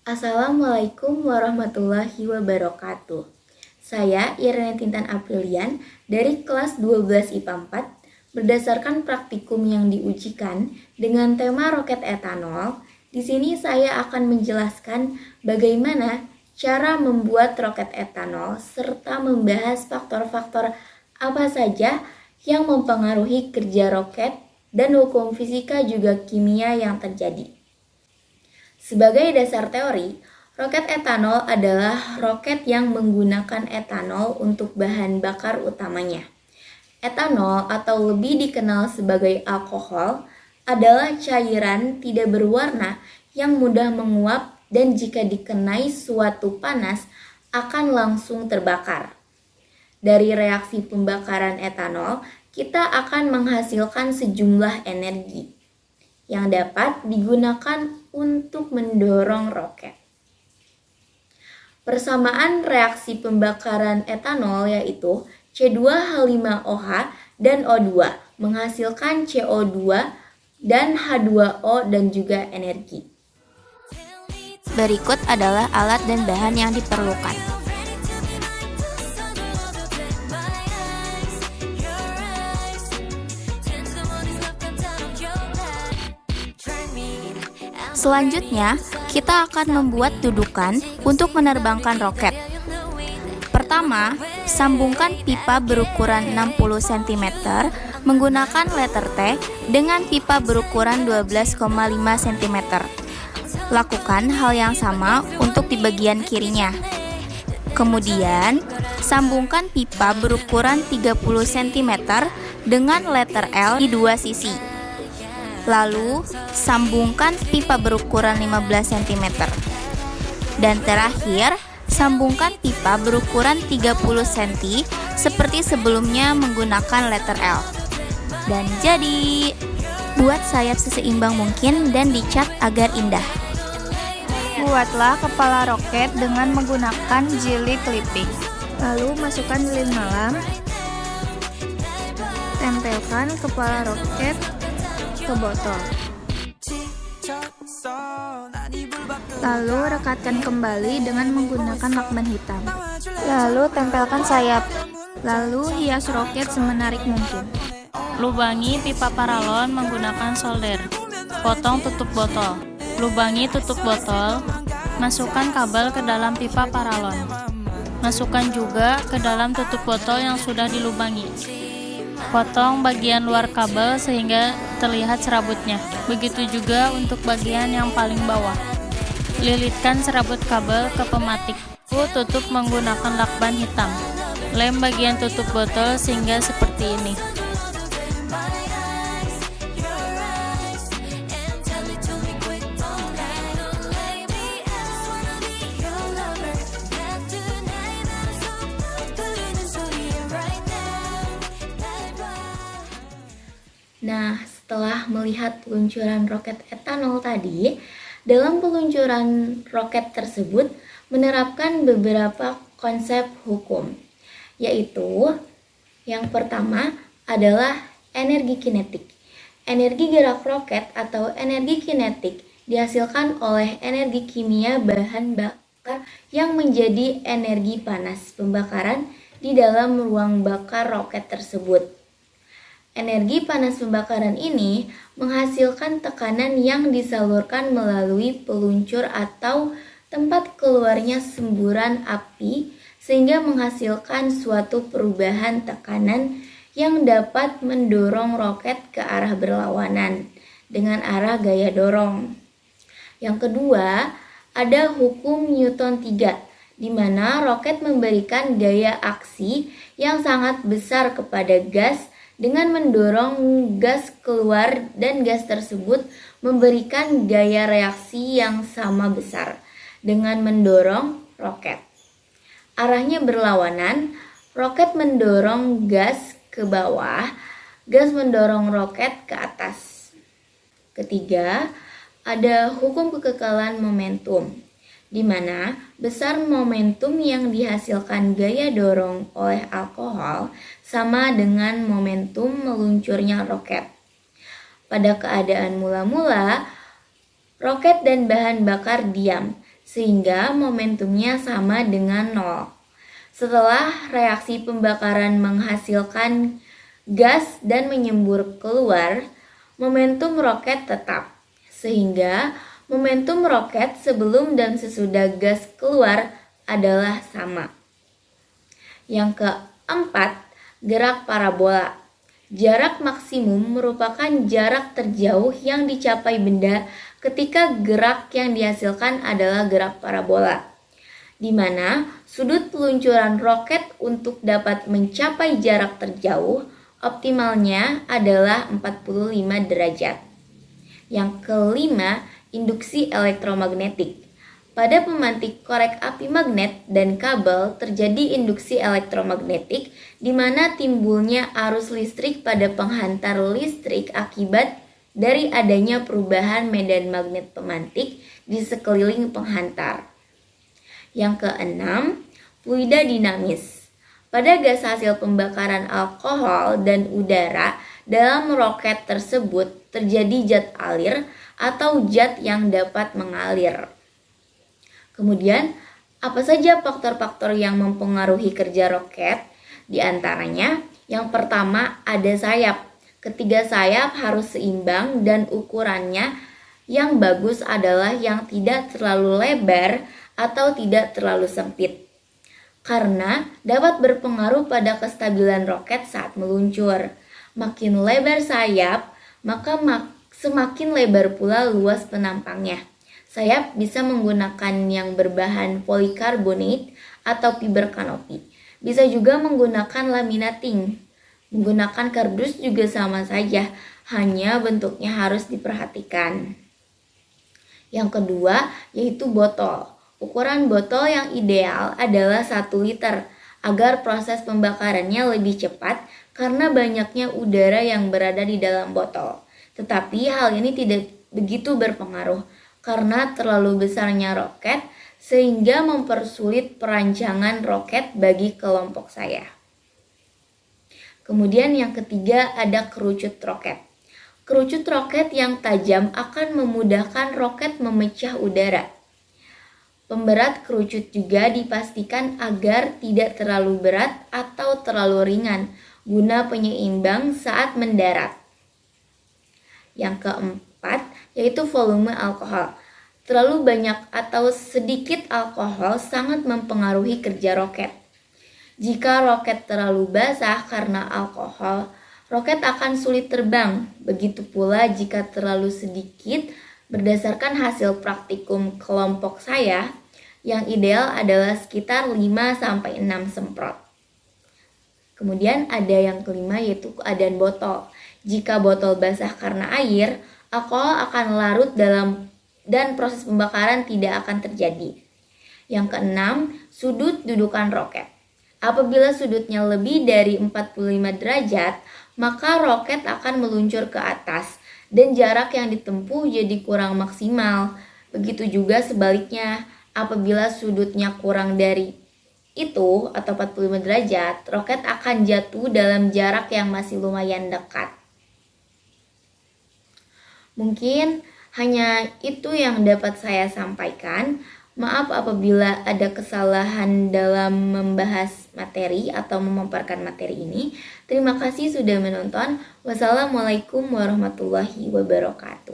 Assalamualaikum warahmatullahi wabarakatuh. Saya Irene Tintan Aprilian dari kelas 12 IPA 4 berdasarkan praktikum yang diujikan dengan tema roket etanol. Di sini saya akan menjelaskan bagaimana cara membuat roket etanol serta membahas faktor-faktor apa saja yang mempengaruhi kerja roket dan hukum fisika juga kimia yang terjadi. Sebagai dasar teori, roket etanol adalah roket yang menggunakan etanol untuk bahan bakar utamanya. Etanol atau lebih dikenal sebagai alkohol adalah cairan tidak berwarna yang mudah menguap dan jika dikenai suatu panas akan langsung terbakar. Dari reaksi pembakaran etanol, kita akan menghasilkan sejumlah energi yang dapat digunakan untuk mendorong roket. Persamaan reaksi pembakaran etanol yaitu C2H5OH dan O2 menghasilkan CO2 dan H2O dan juga energi. Berikut adalah alat dan bahan yang diperlukan. Selanjutnya, kita akan membuat dudukan untuk menerbangkan roket. Pertama, sambungkan pipa berukuran 60 cm menggunakan letter T dengan pipa berukuran 12,5 cm. Lakukan hal yang sama untuk di bagian kirinya. Kemudian, sambungkan pipa berukuran 30 cm dengan letter L di dua sisi. Lalu, sambungkan pipa berukuran 15 cm. Dan terakhir, sambungkan pipa berukuran 30 cm seperti sebelumnya menggunakan letter L. Dan jadi, buat sayap seseimbang mungkin dan dicat agar indah. Buatlah kepala roket dengan menggunakan jeli clipping. Lalu masukkan lilin malam. Tempelkan kepala roket ke botol. Lalu rekatkan kembali dengan menggunakan lakban hitam. Lalu tempelkan sayap. Lalu hias roket semenarik mungkin. Lubangi pipa paralon menggunakan solder. Potong tutup botol. Lubangi tutup botol. Masukkan kabel ke dalam pipa paralon. Masukkan juga ke dalam tutup botol yang sudah dilubangi. Potong bagian luar kabel sehingga terlihat serabutnya. Begitu juga untuk bagian yang paling bawah. Lilitkan serabut kabel ke pematik. Tutup menggunakan lakban hitam. Lem bagian tutup botol sehingga seperti ini. Nah, setelah melihat peluncuran roket etanol tadi, dalam peluncuran roket tersebut menerapkan beberapa konsep hukum, yaitu yang pertama adalah energi kinetik. Energi gerak roket atau energi kinetik dihasilkan oleh energi kimia bahan bakar yang menjadi energi panas pembakaran di dalam ruang bakar roket tersebut. Energi panas pembakaran ini menghasilkan tekanan yang disalurkan melalui peluncur atau tempat keluarnya semburan api sehingga menghasilkan suatu perubahan tekanan yang dapat mendorong roket ke arah berlawanan dengan arah gaya dorong. Yang kedua, ada hukum Newton 3, di mana roket memberikan gaya aksi yang sangat besar kepada gas dengan mendorong gas keluar dan gas tersebut memberikan gaya reaksi yang sama besar dengan mendorong roket. Arahnya berlawanan, roket mendorong gas ke bawah, gas mendorong roket ke atas. Ketiga, ada hukum kekekalan momentum, di mana besar momentum yang dihasilkan gaya dorong oleh alkohol sama dengan momentum meluncurnya roket. Pada keadaan mula-mula, roket dan bahan bakar diam, sehingga momentumnya sama dengan 0. Setelah reaksi pembakaran menghasilkan gas dan menyembur keluar, momentum roket tetap, sehingga momentum roket sebelum dan sesudah gas keluar adalah sama. Yang keempat, gerak parabola. Jarak maksimum merupakan jarak terjauh yang dicapai benda ketika gerak yang dihasilkan adalah gerak parabola, di mana sudut peluncuran roket untuk dapat mencapai jarak terjauh optimalnya adalah 45 derajat. Yang kelima, induksi elektromagnetik. Pada pemantik korek api magnet dan kabel terjadi induksi elektromagnetik di mana timbulnya arus listrik pada penghantar listrik akibat dari adanya perubahan medan magnet pemantik di sekeliling penghantar. Yang keenam, fluida dinamis. Pada gas hasil pembakaran alkohol dan udara dalam roket tersebut terjadi zat alir atau zat yang dapat mengalir. Kemudian, apa saja faktor-faktor yang mempengaruhi kerja roket? Di antaranya, yang pertama ada sayap. Ketiga sayap harus seimbang dan ukurannya yang bagus adalah yang tidak terlalu lebar atau tidak terlalu sempit. Karena dapat berpengaruh pada kestabilan roket saat meluncur. Makin lebar sayap, maka semakin lebar pula luas penampangnya. Sayap bisa menggunakan yang berbahan polikarbonat atau fiber kanopi. Bisa juga menggunakan laminating. Menggunakan kardus juga sama saja, hanya bentuknya harus diperhatikan. Yang kedua yaitu botol. Ukuran botol yang ideal adalah 1 liter agar proses pembakarannya lebih cepat karena banyaknya udara yang berada di dalam botol. Tetapi hal ini tidak begitu berpengaruh karena terlalu besarnya roket sehingga mempersulit perancangan roket bagi kelompok saya. Kemudian yang ketiga ada kerucut roket. Kerucut roket yang tajam akan memudahkan roket memecah udara. Pemberat kerucut juga dipastikan agar tidak terlalu berat atau terlalu ringan guna penyeimbang saat mendarat. Yang keempat yaitu volume alkohol. Terlalu banyak atau sedikit alkohol sangat mempengaruhi kerja roket. Jika roket terlalu basah karena alkohol, roket akan sulit terbang. Begitu pula jika terlalu sedikit. Berdasarkan hasil praktikum kelompok saya, yang ideal adalah sekitar 5-6 semprot. Kemudian ada yang kelima yaitu keadaan botol. Jika botol basah karena air, alkohol akan larut dalam dan proses pembakaran tidak akan terjadi. Yang keenam, sudut dudukan roket. Apabila sudutnya lebih dari 45 derajat, maka roket akan meluncur ke atas dan jarak yang ditempuh jadi kurang maksimal. Begitu juga sebaliknya, apabila sudutnya kurang dari itu atau 45 derajat, roket akan jatuh dalam jarak yang masih lumayan dekat. Mungkin hanya itu yang dapat saya sampaikan. Maaf apabila ada kesalahan dalam membahas materi atau memaparkan materi ini. Terima kasih sudah menonton. Wassalamualaikum warahmatullahi wabarakatuh.